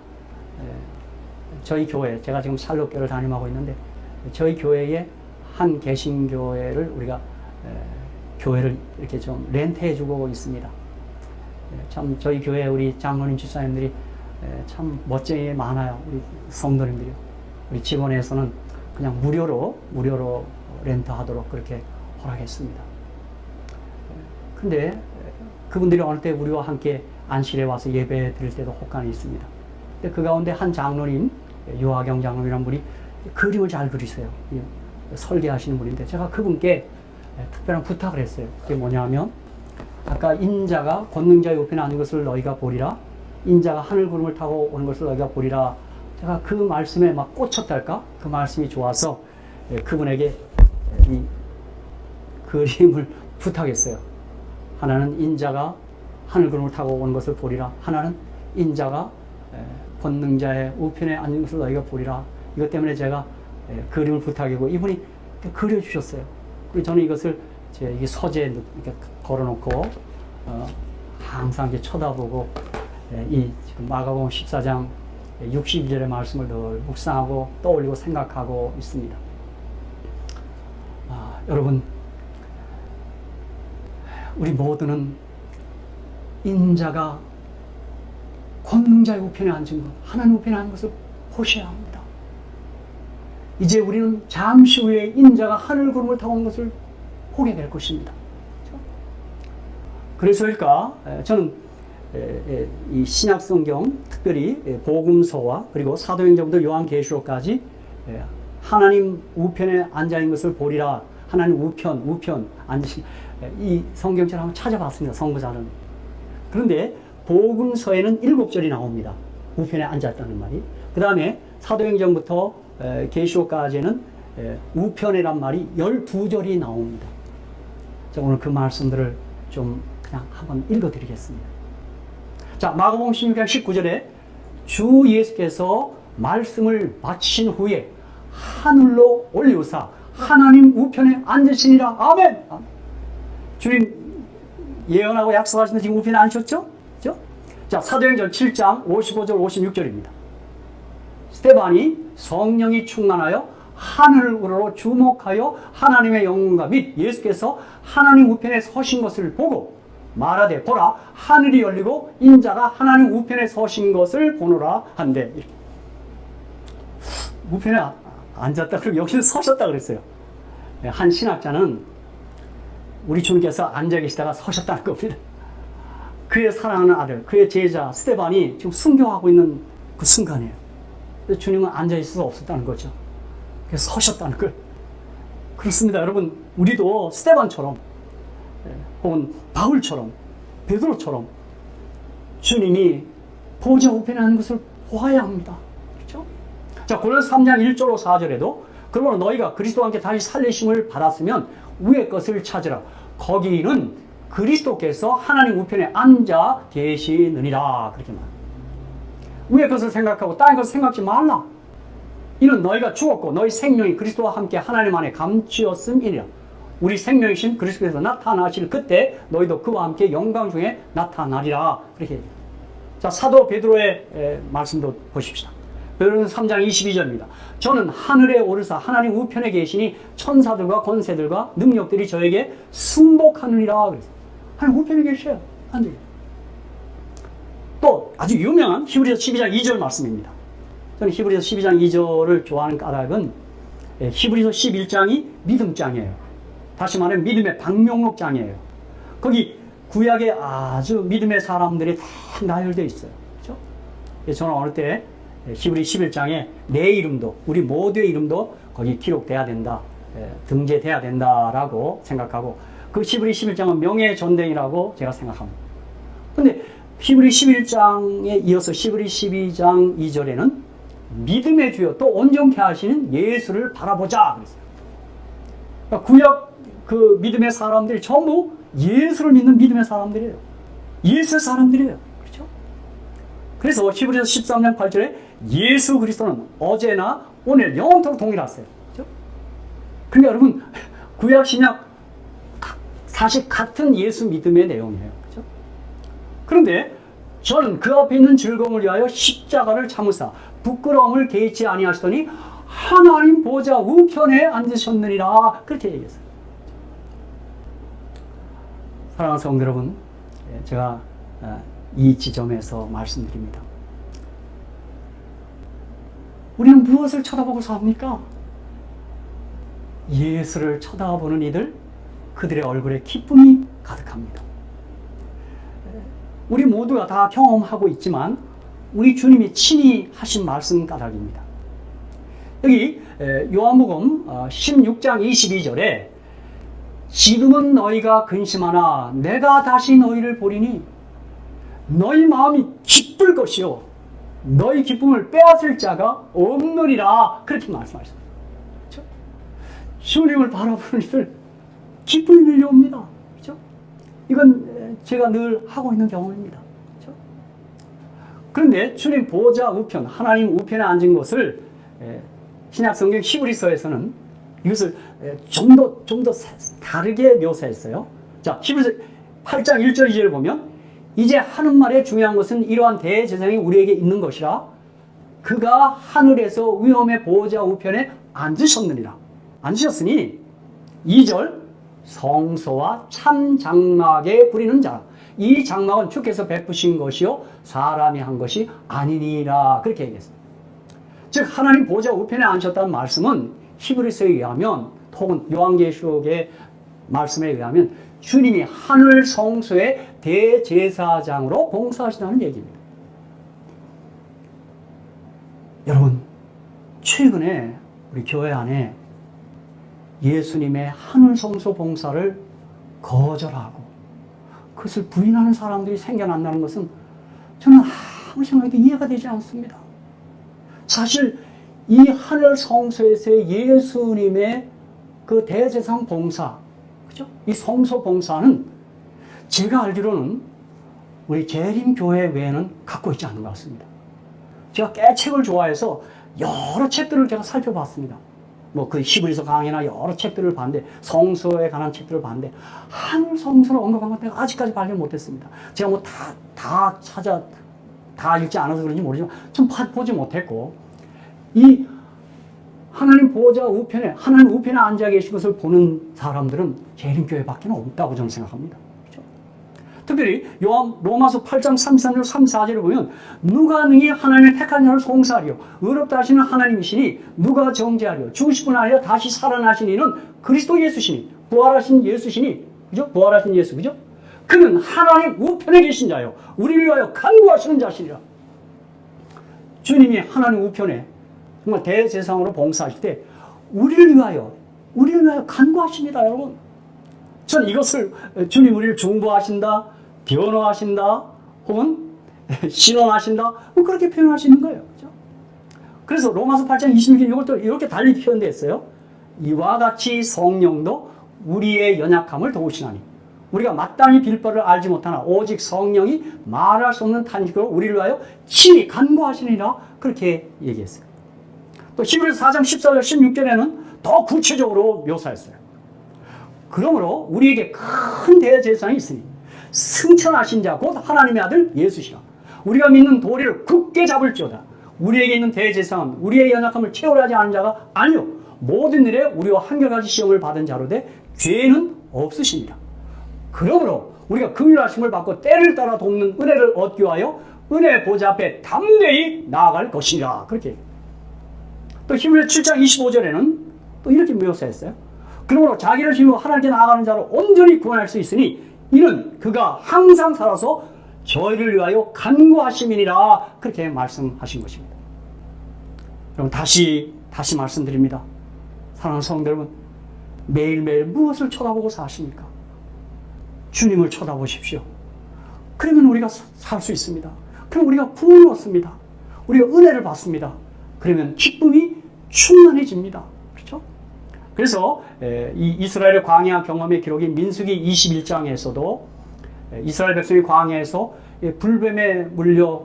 저희 교회, 제가 지금 샬롯교를 담임하고 있는데 저희 교회에 한 개신교회를 우리가 교회를 이렇게 좀 렌트해주고 있습니다. 참 저희 교회 우리 장로님 집사님들이 참 멋쟁이 많아요. 우리 성도님들이요. 우리 직원에서는 그냥 무료로 렌트하도록 그렇게 허락했습니다. 근데 그분들이 어느 때 우리와 함께 안실에 와서 예배 드릴 때도 혹간이 있습니다. 근데 그 가운데 한 장로님, 유하경 장로님이라는 분이 그림을 잘 그리세요. 설계하시는 분인데 제가 그분께 특별한 부탁을 했어요. 그게 뭐냐면 아까 인자가 권능자의 우편에 앉은 것을 너희가 보리라, 인자가 하늘 구름을 타고 오는 것을 너희가 보리라. 제가 그 말씀에 막 꽂혔달까? 그 말씀이 좋아서 그분에게 이 그림을 부탁했어요. 하나는 인자가 하늘 구름을 타고 오는 것을 보리라, 하나는 인자가 권능자의 우편에 앉은 것을 너희가 보리라. 이것 때문에 제가 그림을 부탁하고 이분이 그려주셨어요. 그리고 저는 이것을 제 이 서재에 이렇게 걸어놓고 항상 이렇게 쳐다보고 이 지금 마가복음 14장 62절의 말씀을 늘 묵상하고 떠올리고 생각하고 있습니다. 여러분, 우리 모두는 인자가 권능자의 우편에 앉은 것, 하나님 우편에 앉은 것을 보셔야 합니다. 이제 우리는 잠시 후에 인자가 하늘 구름을 타고 온 것을 보게 될 것입니다. 그래서일까 저는 이 신약 성경, 특별히 복음서와 그리고 사도행전부터 요한계시록까지 하나님 우편에 앉아 있는 것을 보리라, 하나님 우편 앉으신 이 성경책을 한번 찾아봤습니다. 성부자는. 그런데 복음서에는 7절이 나옵니다. 우편에 앉았다는 말이. 그 다음에 사도행전부터 계시록까지는 우편이란 말이 12절이 나옵니다. 자, 오늘 그 말씀들을 좀 그냥 한번 읽어드리겠습니다. 자, 마가복음 16장 19절에 주 예수께서 말씀을 마친 후에 하늘로 올리우사 하나님 우편에 앉으시니라. 아멘. 주님 예언하고 약속하신 지금 우편에 앉으셨죠? 그렇죠? 자, 사도행전 7장 55절 56절입니다. 스데반이 성령이 충만하여 하늘으로 주목하여 하나님의 영광과 및 예수께서 하나님 우편에 서신 것을 보고 말하되 보라, 하늘이 열리고 인자가 하나님 우편에 서신 것을 보노라 한대. 우편에 앉았다 그러고 여기서 서셨다 그랬어요. 한 신학자는 우리 주님께서 앉아 계시다가 서셨다는 겁니다. 그의 사랑하는 아들, 그의 제자 스데반이 지금 순교하고 있는 그 순간이에요. 주님은 앉아 있을 수 없었다는 거죠. 그래서 서셨다는 거예요. 그렇습니다. 여러분, 우리도 스데반처럼 혹은 바울처럼 베드로처럼 주님이 보좌 우편에 하는 것을 보아야 합니다. 그렇죠? 자, 고린도서 3장 1절로 4절에도 그러므로 너희가 그리스도와 함께 다시 살리심을 받았으면 위의 것을 찾으라. 거기는 그리스도께서 하나님 우편에 앉아 계시느니라. 그렇게 말합니다. 위의 것을 생각하고 땅의 것을 생각지 말라. 이는 너희가 죽었고 너희 생명이 그리스도와 함께 하나님 안에 감추었음이니라. 우리 생명이신 그리스도께서 나타나실 그때 너희도 그와 함께 영광 중에 나타나리라. 그렇게 얘기합니다. 자, 사도 베드로의 말씀도 보십시다. 베드로는 3장 22절입니다. 저는 하늘에 오르사 하나님 우편에 계시니 천사들과 권세들과 능력들이 저에게 순복하느니라. 그랬어요. 하나님 우편에 계셔요. 안 돼요. 또 아주 유명한 히브리서 12장 2절 말씀입니다. 저는 히브리서 12장 2절을 좋아하는 까닭은 히브리서 11장이 믿음장이에요. 다시 말하면 믿음의 방명록장이에요. 거기 구약에 아주 믿음의 사람들이 다 나열되어 있어요. 그렇죠? 저는 어느 때 히브리 11장에 내 이름도, 우리 모두의 이름도 거기 기록돼야 된다, 등재돼야 된다라고 생각하고, 그 히브리 11장은 명예의 전쟁이라고 제가 생각합니다. 근데 히브리 11장에 이어서 히브리 12장 2절에는 믿음의 주여 또 온전케 하시는 예수를 바라보자 그랬어요. 그러니까 구약 그 믿음의 사람들이 전부 예수를 믿는 믿음의 사람들이에요. 예수의 사람들이에요. 그렇죠? 그래서 히브리서 13장 8절에 예수 그리스도는 어제나 오늘 영원토록 동일하세요. 그렇죠? 그러니까 여러분, 구약 신약 사실 같은 예수 믿음의 내용이에요. 그렇죠? 그런데 저는 그 앞에 있는 즐거움을 위하여 십자가를 참으사 부끄러움을 개의치 아니하시더니 하나님 보좌 우편에 앉으셨느니라. 그렇게 얘기했어요. 사랑하는 성도 여러분, 제가 이 지점에서 말씀드립니다. 우리는 무엇을 쳐다보고 삽니까? 예수를 쳐다보는 이들, 그들의 얼굴에 기쁨이 가득합니다. 우리 모두가 다 경험하고 있지만 우리 주님이 친히 하신 말씀 까닭입니다. 여기 요한복음 16장 22절에 지금은 너희가 근심하나 내가 다시 너희를 보리니 너희 마음이 기쁠 것이요 너희 기쁨을 빼앗을 자가 없느니라. 그렇게 말씀하셨어요. 그렇죠? 주님을 바라보는 이들 기쁨이 밀려옵니다. 그렇죠? 이건 제가 늘 하고 있는 경험입니다. 그렇죠? 그런데 주님 보좌 우편, 하나님 우편에 앉은 것을 신약 성경 히브리서에서는 이것을 좀 더 다르게 묘사했어요. 자, 히브리서 8장 1절 2절을 보면 이제 하는 말에 중요한 것은 이러한 대제사장이 우리에게 있는 것이라 그가 하늘에서 위엄의 보좌 우편에 앉으셨느니라. 앉으셨으니 2절 성소와 참 장막에 부리는 자. 이 장막은 주께서 베푸신 것이요 사람이 한 것이 아니니라. 그렇게 얘기했어요. 즉 하나님 보좌 우편에 앉으셨다는 말씀은 히브리서에 의하면 혹은 요한계시록의 말씀에 의하면 주님이 하늘 성소의 대제사장으로 봉사하시다는 얘기입니다. 여러분, 최근에 우리 교회 안에 예수님의 하늘 성소 봉사를 거절하고 그것을 부인하는 사람들이 생겨난다는 것은 저는 아무리 생각해도 이해가 되지 않습니다. 사실 이 하늘 성소에서의 예수님의 그 대제사장 봉사, 그죠? 이 성소 봉사는 제가 알기로는 우리 재림교회 외에는 갖고 있지 않는 것 같습니다. 제가 깨책을 좋아해서 여러 책들을 제가 살펴봤습니다. 뭐 그 히브리서 강의나 여러 책들을 봤는데 성소에 관한 책들을 봤는데 하늘 성소를 언급한 것 내가 아직까지 발견 못했습니다. 제가 뭐 다 읽지 않아서 그런지 모르지만 좀 보지 못했고 이 하나님 보좌 우편에 하나님 우편에 앉아 계신 것을 보는 사람들은 재림교회밖에 없다고 저는 생각합니다. 그렇죠? 특별히 로마서 8장 33절 34절을 보면 누가 능히 하나님의 택한 자를 송사하리요 의롭다 하시는 하나님이시니 누가 정죄하리요 죽으시고 나려 다시 살아나신 이는 그리스도 예수시니 부활하신 예수시니 그죠? 부활하신 예수 그죠? 그는 하나님 우편에 계신 자요 우리를 위하여 간구하시는 자시니라. 주님이 하나님 우편에 정말 대제사장으로 봉사하실 때 우리를 위하여 간구하십니다. 여러분, 전 이것을 주님 우리를 중보하신다, 변호하신다, 혹은 신원하신다, 뭐 그렇게 표현하시는 거예요. 그렇죠? 그래서 로마서 8장 26절 이걸 또 이렇게 달리 표현되어 있어요. 이와 같이 성령도 우리의 연약함을 도우시나니 우리가 마땅히 빌 바를 알지 못하나 오직 성령이 말할 수 없는 탄식으로 우리를 위하여 친히 간구하시니라. 그렇게 얘기했어요. 또 히브리서 4장 14절 16절에는 더 구체적으로 묘사했어요. 그러므로 우리에게 큰 대제사장이 있으니 승천하신 자 곧 하나님의 아들 예수시라. 우리가 믿는 도리를 굳게 잡을지어다. 우리에게 있는 대제사장은 우리의 연약함을 채우려 하지 않은 자가 아니요 모든 일에 우리와 한결같이 시험을 받은 자로 돼 죄는 없으시니라. 그러므로 우리가 긍휼하심을 받고 때를 따라 돕는 은혜를 얻기 위하여 은혜 보좌 앞에 담대히 나아갈 것이니라. 그렇게 또 히브리서 7장 25절에는 또 이렇게 묘사했어요. 그러므로 자기를 힘으로 하나님께 나아가는 자로 온전히 구원할 수 있으니 이는 그가 항상 살아서 저희를 위하여 간구하심이니라. 그렇게 말씀하신 것입니다. 여러분 다시 말씀드립니다. 사랑하는 성도 여러분, 매일매일 무엇을 쳐다보고 사십니까? 주님을 쳐다보십시오. 그러면 우리가 살 수 있습니다. 그럼 우리가 부흥을 얻습니다. 우리가 은혜를 받습니다. 그러면 기쁨이 충만해집니다. 그렇죠? 그래서 이 이스라엘의 광야 경험의 기록인 민수기 21장에서도 이스라엘 백성이 광야에서 불뱀에 물려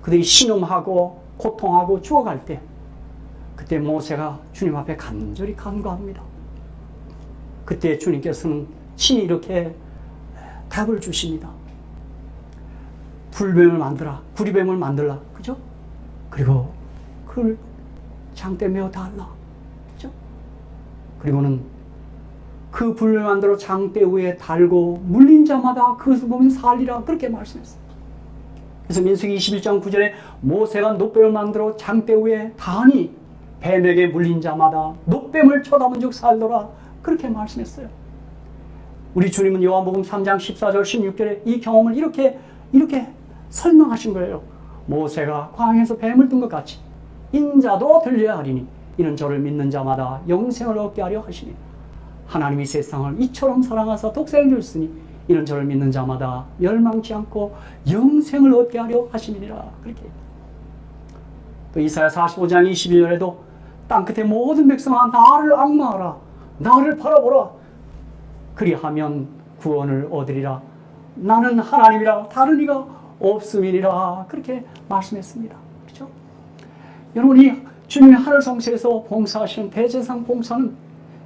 그들이 신음하고 고통하고 죽어갈 때 그때 모세가 주님 앞에 간절히 간구합니다. 그때 주님께서는 친히 이렇게 답을 주십니다. 불뱀을 만들라, 구리뱀을 만들라, 그죠? 그리고 그걸 장대 메어 달라, 그죠? 그리고는 그 불뱀을 만들어 장대 위에 달고 물린 자마다 그것을 보면 살리라, 그렇게 말씀했어요. 그래서 민수기 21장 9절에 모세가 놋뱀을 만들어 장대 위에 다하니 뱀에게 물린 자마다 놋뱀을 쳐다본 즉 살더라, 그렇게 말씀했어요. 우리 주님은 요한복음 3장 14절 16절에 이 경험을 이렇게 설명하신 거예요. 모세가 광야에서 뱀을 든 것 같이 인자도 들려야 하리니 이는 저를 믿는 자마다 영생을 얻게 하려 하시니 하나님이 세상을 이처럼 사랑하사 독생을 주셨으니 이는 저를 믿는 자마다 멸망치 않고 영생을 얻게 하려 하심이니라, 그렇게. 또 이사야 45장 22절에도 땅끝의 모든 백성아 나를 앙망하라, 나를 바라보라, 그리하면 구원을 얻으리라, 나는 하나님이라 다른 이가 없음이니라, 그렇게 말씀했습니다. 그렇죠? 여러분, 이 주님의 하늘 성소에서 봉사하시는 대제사장 봉사는,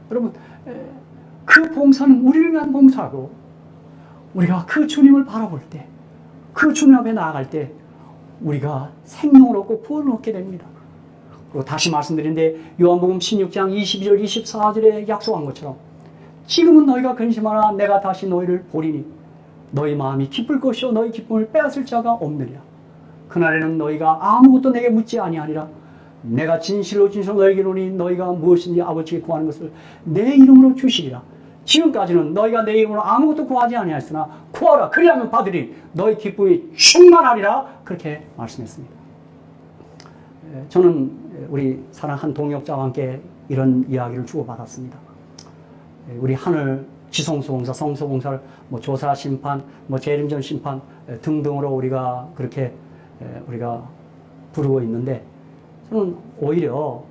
여러분, 그 봉사는 우리를 위한 봉사고, 우리가 그 주님을 바라볼 때, 그 주님 앞에 나아갈 때 우리가 생명을 얻고 구원을 얻게 됩니다. 그리고 다시 말씀드린데 요한복음 16장 22절 24절에 약속한 것처럼 지금은 너희가 근심하나 내가 다시 너희를 보리니 너희 마음이 기쁠 것이요 너희 기쁨을 빼앗을 자가 없느니라. 그날에는 너희가 아무것도 내게 묻지 아니하리라. 내가 진실로 너희에게 이르노니 너희가 무엇인지 아버지께 구하는 것을 내 이름으로 주시리라. 지금까지는 너희가 내 이름으로 아무것도 구하지 아니하였으나 구하라, 그리하면 받으리, 너희 기쁨이 충만하리라, 그렇게 말씀했습니다. 저는 우리 사랑한 동역자와 함께 이런 이야기를 주고받았습니다. 우리 하늘 지성소봉사, 성소봉사를 조사 심판, 재림전 심판 등등으로 우리가 그렇게 우리가 부르고 있는데, 저는 오히려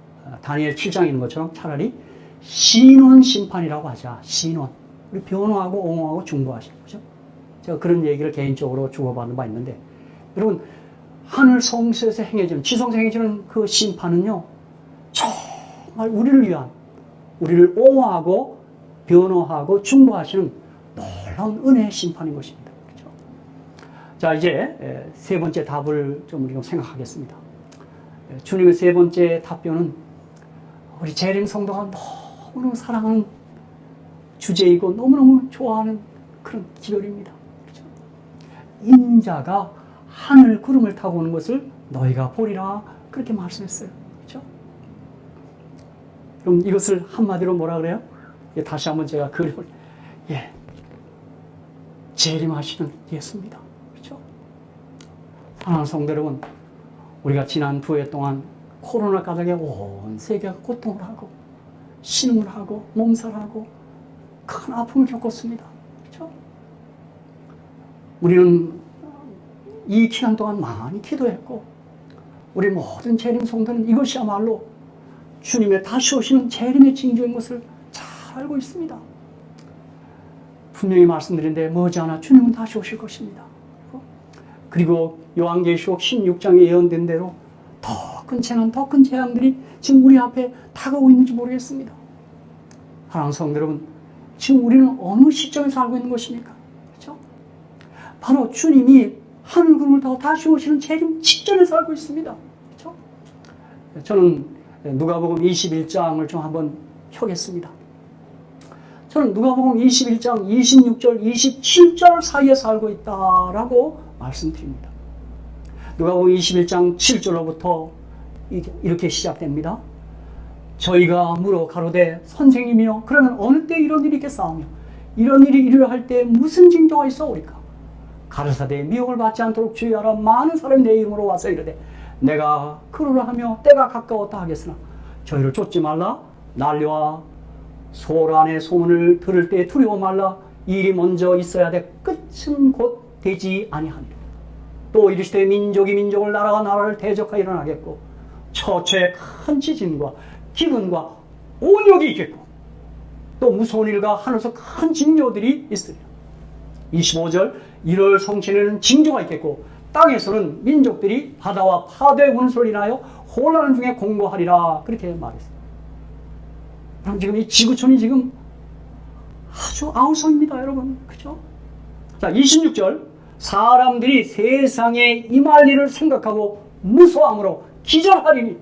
다니엘 7장에 있는 것처럼 차라리 신원 심판이라고 하자. 신원. 우리 변호하고 옹호하고 중보하시는 거죠. 제가 그런 얘기를 개인적으로 주고받은 바 있는데, 여러분, 하늘 성소에서 행해지는, 지성에서 행해지는 그 심판은요, 정말 우리를 위한, 우리를 옹호하고 변호하고 중보하시는 놀라운 은혜의 심판인 것입니다. 그렇죠? 자, 이제 세 번째 답을 좀 우리가 생각하겠습니다. 주님의 세 번째 답변은 우리 재림 성도가 너무너무 사랑하는 주제이고 너무너무 좋아하는 그런 기별입니다. 그렇죠? 인자가 하늘 구름을 타고 오는 것을 너희가 보리라, 그렇게 말씀했어요. 그렇죠? 그럼 이것을 한마디로 뭐라 그래요? 다시 한번 제가 그림을, 재림하시는 예수입니다. 그렇죠? 사랑하는 성도 여러분, 우리가 지난 2해 동안 코로나 가닥에 온 세계가 고통을 하고 신음을 하고 몸살하고 큰 아픔을 겪었습니다. 그렇죠? 우리는 이 기간 동안 많이 기도했고, 우리 모든 재림 성도는 이것이야말로 주님의 다시 오시는 재림의 징조인 것을 잘 알고 있습니다. 분명히 말씀드린데 머지않아 주님은 다시 오실 것입니다. 그리고 요한계시록 16장에 예언된 대로 더 큰 재난, 더 큰 재앙들이 지금 우리 앞에 다가오고 있는지 모르겠습니다. 사랑하는 성도 여러분, 지금 우리는 어느 시점에 살고 있는 것입니까? 그렇죠? 바로 주님이 하늘 구름을 타고 다시 오시는 재림 직전에 살고 있습니다. 그렇죠? 저는 누가복음 21장을 좀 한번 펴겠습니다. 저는 누가복음 21장 26절, 27절 사이에 살고 있다라고 말씀드립니다. 누가복음 21장 7절로부터 이렇게 시작됩니다. 저희가 물어 가로되 선생님이여, 그러면 어느 때 이런 일이 있겠사오며 이런 일이 일어날 할 때 무슨 징조가 있어오리까? 가르사대 미혹을 받지 않도록 주의하라. 많은 사람이 내 이름으로 와서 이르되 내가 그러라 하며 때가 가까웠다 하겠으나 저희를 쫓지 말라. 난리와 소란의 소문을 들을 때 두려워 말라. 이 일이 먼저 있어야 돼 끝은 곧 되지 아니하니라. 또 이르시되 민족이 민족을, 나라가 나라를 대적하여 일어나겠고 처처에 큰 지진과 기근과 온역이 있겠고 또 무서운 일과 하늘에서 큰 징조들이 있으리라. 25절, 1월 성신에는 징조가 있겠고 땅에서는 민족들이 바다와 파도의 우는 소리를 인하여 혼란 중에 공고하리라, 그렇게 말했어요. 그럼 지금 이 지구촌이 지금 아주 아우성입니다, 여러분. 그죠? 자, 26절, 사람들이 세상에 임할 일을 생각하고 무소함으로 기절하리니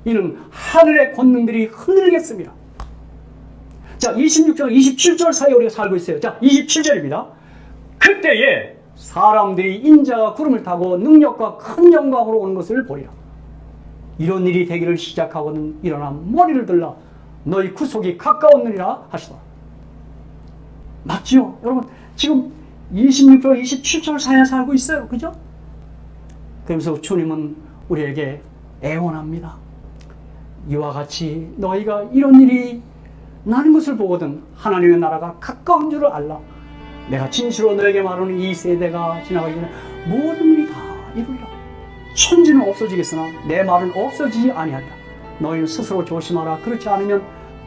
이는 하늘의 권능들이 흔들리겠습니다. 자, 26절, 27절 사이에 우리가 살고 있어요. 자, 27절입니다. 그때에 사람들이 인자가 구름을 타고 능력과 큰 영광으로 오는 것을 보리라. 이런 일이 되기를 시작하거든 일어나 머리를 들라 너희 구속이 가까웠느니라 하시더라. 맞지요? 여러분, 지금 26절, 27절 사이에 살고 있어요. 그죠? 그러면서 주님은 우리에게 애원합니다. 이와 같이 너희가 이런 일이 나는 것을 보거든 하나님의 나라가 가까운 줄을 알라. 내가 진실로 너에게 말하는 이 세대가 지나가기 전에 모든 일이 다 이루리라. 천지는 없어지겠으나 내 말은 없어지지 아니하리라. 너희는 스스로 조심하라. 그렇지 않으면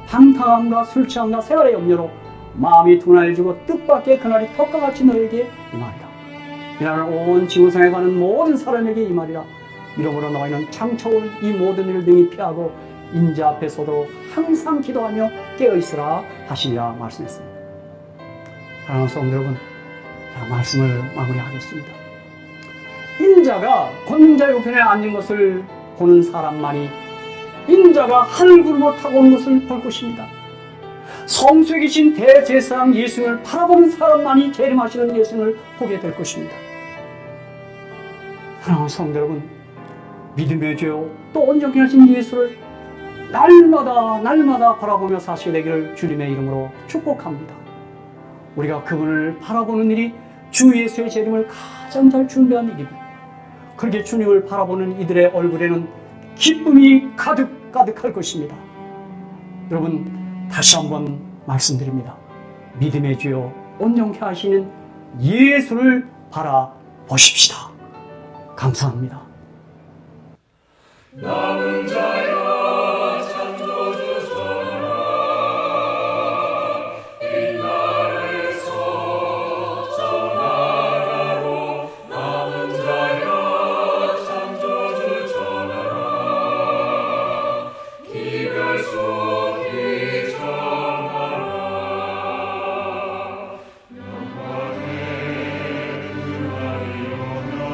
방탕함과 술 취함과 생활의 염려로 마음이 둔해지고 뜻밖의 그날이 턱과 같이 너에게 임하리라. 이날은 온 지구상에 가는 모든 사람에게 임하리라. 이러므로 너희는 장차올 이 모든 일을 능히 피하고 인자 앞에 서도록 항상 기도하며 깨어있으라 하시니라 말씀했습니다. 사랑하는 성도 여러분, 자, 말씀을 마무리하겠습니다. 인자가 권능자 우편에 앉은 것을 보는 사람만이 인자가 하늘 구름을 타고 오는 것을 볼 것입니다. 성수에 계신 대제사장 예수님을 바라보는 사람만이 재림하시는 예수님을 보게 될 것입니다. 사랑하는 성도 여러분, 믿음의 죄요 또 온전케 하신 예수를 날마다 바라보며 사시게 되기를 주님의 이름으로 축복합니다. 우리가 그분을 바라보는 일이 주 예수의 재림을 가장 잘 준비한 일입니다. 그렇게 주님을 바라보는 이들의 얼굴에는 기쁨이 가득할 것입니다. 여러분, 다시 한번 말씀드립니다. 믿음의 주여 온전케 하시는 예수를 바라보십시다. 감사합니다. 남은 자여 창조주 전하라. 이 날에서 전하라로 남은 자여 창조주 전하라. 기별 속이 전하라. 영광의 그날이 오며 전하를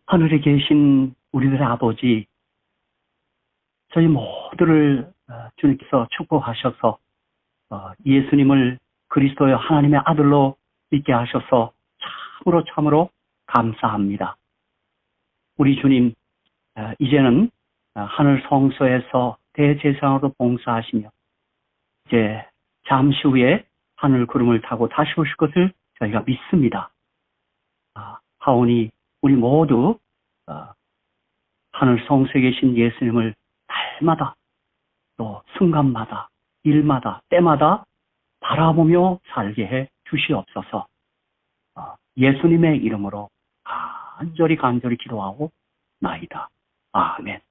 하늘에 계신 우리들의 아버지, 저희 모두를 주님께서 축복하셔서 예수님을 그리스도의 하나님의 아들로 믿게 하셔서 참으로 감사합니다. 우리 주님, 이제는 하늘 성소에서 대제사장으로 봉사하시며 이제 잠시 후에 하늘 구름을 타고 다시 오실 것을 저희가 믿습니다. 하오니 우리 모두 하늘 성소에 계신 예수님을 날마다 또 순간마다 일마다 때마다 바라보며 살게 해 주시옵소서. 예수님의 이름으로 간절히 기도하고 나이다. 아멘.